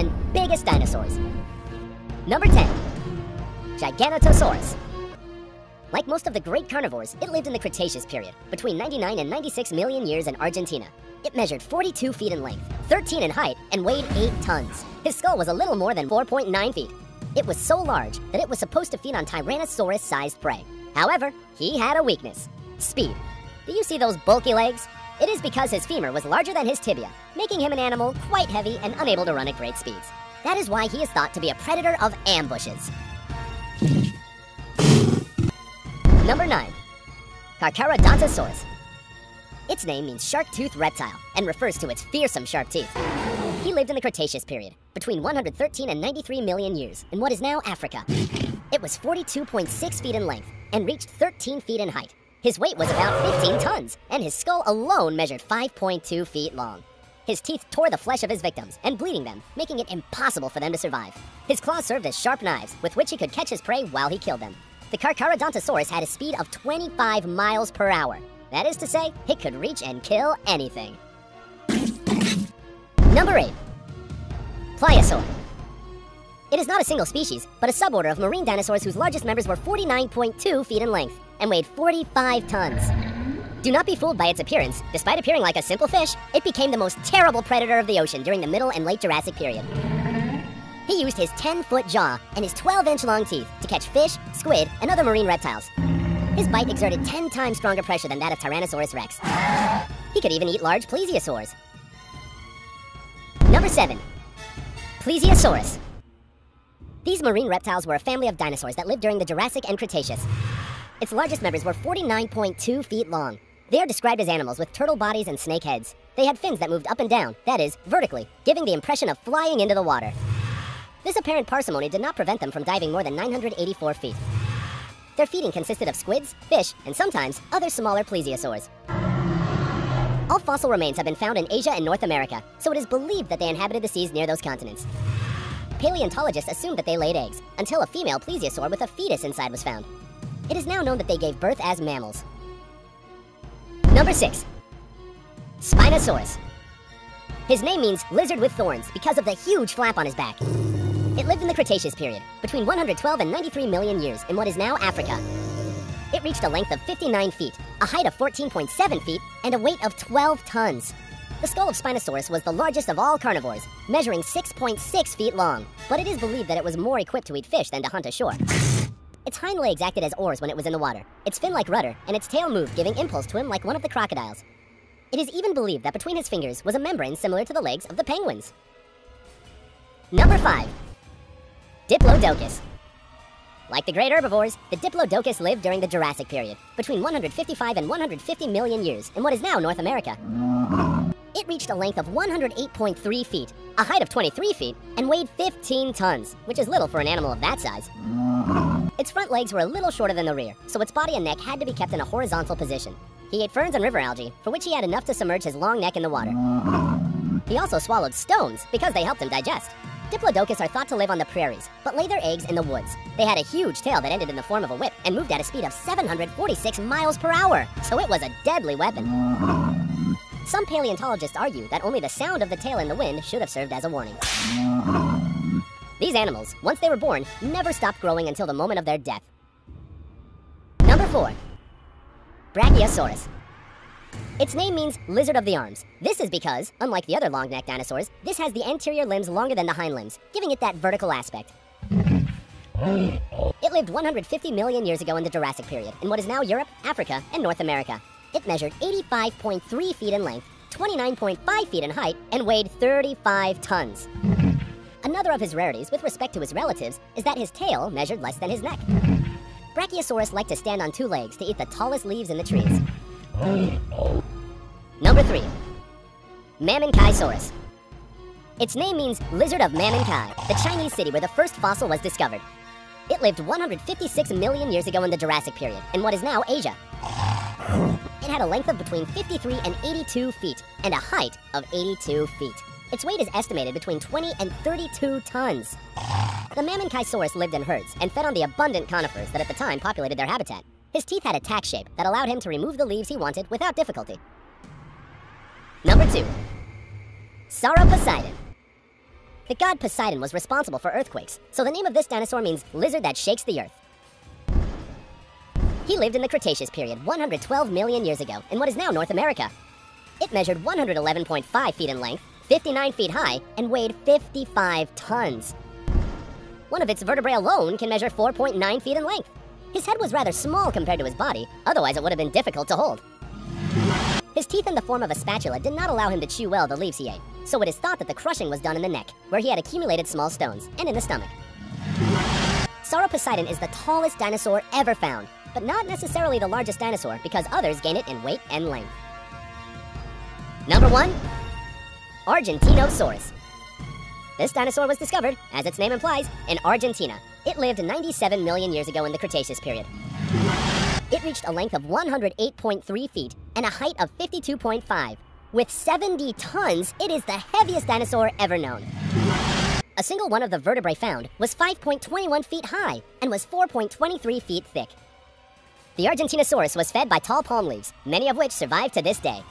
and biggest dinosaurs. Number 10. Giganotosaurus. Like most of the great carnivores, it lived in the Cretaceous period, between 99 and 96 million years in Argentina. It measured 42 feet in length, 13 in height, and weighed 8 tons. His skull was a little more than 4.9 feet. It was so large that it was supposed to feed on Tyrannosaurus-sized prey. However, he had a weakness: speed. Do you see those bulky legs? It is because his femur was larger than his tibia, making him an animal quite heavy and unable to run at great speeds. That is why he is thought to be a predator of ambushes. Number 9. Carcharodontosaurus. Its name means shark-toothed reptile and refers to its fearsome sharp teeth. He lived in the Cretaceous period, between 113 and 93 million years, in what is now Africa. It was 42.6 feet in length and reached 13 feet in height. His weight was about 15 tons, and his skull alone measured 5.2 feet long. His teeth tore the flesh of his victims and bleeding them, making it impossible for them to survive. His claws served as sharp knives with which he could catch his prey while he killed them. The Carcharodontosaurus had a speed of 25 miles per hour. That is to say, it could reach and kill anything. Number 8. Pliosaur. It is not a single species, but a suborder of marine dinosaurs whose largest members were 49.2 feet in length and weighed 45 tons. Do not be fooled by its appearance. Despite appearing like a simple fish, it became the most terrible predator of the ocean during the Middle and Late Jurassic period. He used his 10-foot jaw and his 12-inch long teeth to catch fish, squid, and other marine reptiles. His bite exerted 10 times stronger pressure than that of Tyrannosaurus rex. He could even eat large plesiosaurs. Number 7. Plesiosaurus. These marine reptiles were a family of dinosaurs that lived during the Jurassic and Cretaceous. Its largest members were 49.2 feet long. They are described as animals with turtle bodies and snake heads. They had fins that moved up and down, that is, vertically, giving the impression of flying into the water. This apparent parsimony did not prevent them from diving more than 984 feet. Their feeding consisted of squids, fish, and sometimes other smaller plesiosaurs. All fossil remains have been found in Asia and North America, so it is believed that they inhabited the seas near those continents. Paleontologists assumed that they laid eggs, until a female plesiosaur with a fetus inside was found. It is now known that they gave birth as mammals. Number 6. Spinosaurus. His name means lizard with thorns because of the huge flap on his back. It lived in the Cretaceous period, between 112 and 93 million years in what is now Africa. It reached a length of 59 feet, a height of 14.7 feet, and a weight of 12 tons. The skull of Spinosaurus was the largest of all carnivores, measuring 6.6 feet long, but it is believed that it was more equipped to eat fish than to hunt ashore. Its hind legs acted as oars when it was in the water, its fin like rudder, and its tail moved, giving impulse to him like one of the crocodiles. It is even believed that between his fingers was a membrane similar to the legs of the penguins. Number 5. Diplodocus. Like the great herbivores, the Diplodocus lived during the Jurassic period, between 155 and 150 million years in what is now North America. It reached a length of 108.3 feet, a height of 23 feet, and weighed 15 tons, which is little for an animal of that size. Its front legs were a little shorter than the rear, so its body and neck had to be kept in a horizontal position. He ate ferns and river algae, for which he had enough to submerge his long neck in the water. He also swallowed stones, because they helped him digest. Diplodocus are thought to live on the prairies, but lay their eggs in the woods. They had a huge tail that ended in the form of a whip and moved at a speed of 746 miles per hour, so it was a deadly weapon. Some paleontologists argue that only the sound of the tail in the wind should have served as a warning. These animals, once they were born, never stopped growing until the moment of their death. Number 4. Brachiosaurus. Its name means lizard of the arms. This is because, unlike the other long-necked dinosaurs, this has the anterior limbs longer than the hind limbs, giving it that vertical aspect. It lived 150 million years ago in the Jurassic period, in what is now Europe, Africa, and North America. It measured 85.3 feet in length, 29.5 feet in height, and weighed 35 tons. Another of his rarities with respect to his relatives is that his tail measured less than his neck. Brachiosaurus liked to stand on 2 legs to eat the tallest leaves in the trees. Number 3. Mammankaisaurus. Its name means lizard of Mammankai, the Chinese city where the first fossil was discovered. It lived 156 million years ago in the Jurassic period, in what is now Asia. It had a length of between 53 and 82 feet, and a height of 82 feet. Its weight is estimated between 20 and 32 tons. The Mammankaisaurus lived in herds and fed on the abundant conifers that at the time populated their habitat. His teeth had a tack shape that allowed him to remove the leaves he wanted without difficulty. Number 2. Sauroposeidon. The god Poseidon was responsible for earthquakes, so the name of this dinosaur means lizard that shakes the earth. He lived in the Cretaceous period 112 million years ago in what is now North America. It measured 111.5 feet in length, 59 feet high, and weighed 55 tons. One of its vertebrae alone can measure 4.9 feet in length. His head was rather small compared to his body, otherwise it would have been difficult to hold. His teeth in the form of a spatula did not allow him to chew well the leaves he ate, so it is thought that the crushing was done in the neck, where he had accumulated small stones, and in the stomach. Sauroposeidon is the tallest dinosaur ever found, but not necessarily the largest dinosaur because others gain it in weight and length. Number 1. Argentinosaurus. This dinosaur was discovered, as its name implies, in Argentina. It lived 97 million years ago in the Cretaceous period. It reached a length of 108.3 feet and a height of 52.5. With 70 tons, it is the heaviest dinosaur ever known. A single one of the vertebrae found was 5.21 feet high and was 4.23 feet thick. The Argentinosaurus was fed by tall palm leaves, many of which survive to this day.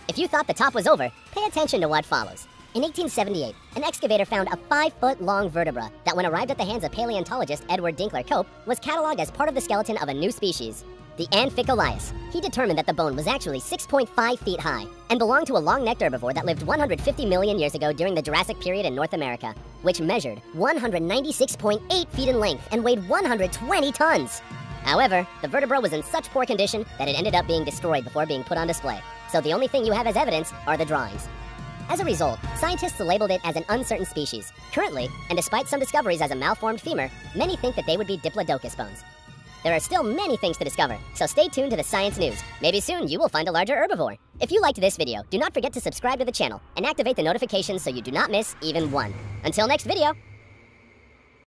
If you thought the top was over, pay attention to what follows. In 1878, an excavator found a 5-foot-long vertebra that, when arrived at the hands of paleontologist Edward Dinkler Cope, was cataloged as part of the skeleton of a new species, the Amphicolias. He determined that the bone was actually 6.5 feet high and belonged to a long-necked herbivore that lived 150 million years ago during the Jurassic period in North America, which measured 196.8 feet in length and weighed 120 tons. However, the vertebra was in such poor condition that it ended up being destroyed before being put on display, so the only thing you have as evidence are the drawings. As a result, scientists labeled it as an uncertain species. Currently, and despite some discoveries as a malformed femur, many think that they would be Diplodocus bones. There are still many things to discover, so stay tuned to the science news. Maybe soon you will find a larger herbivore. If you liked this video, do not forget to subscribe to the channel and activate the notifications so you do not miss even one. Until next video!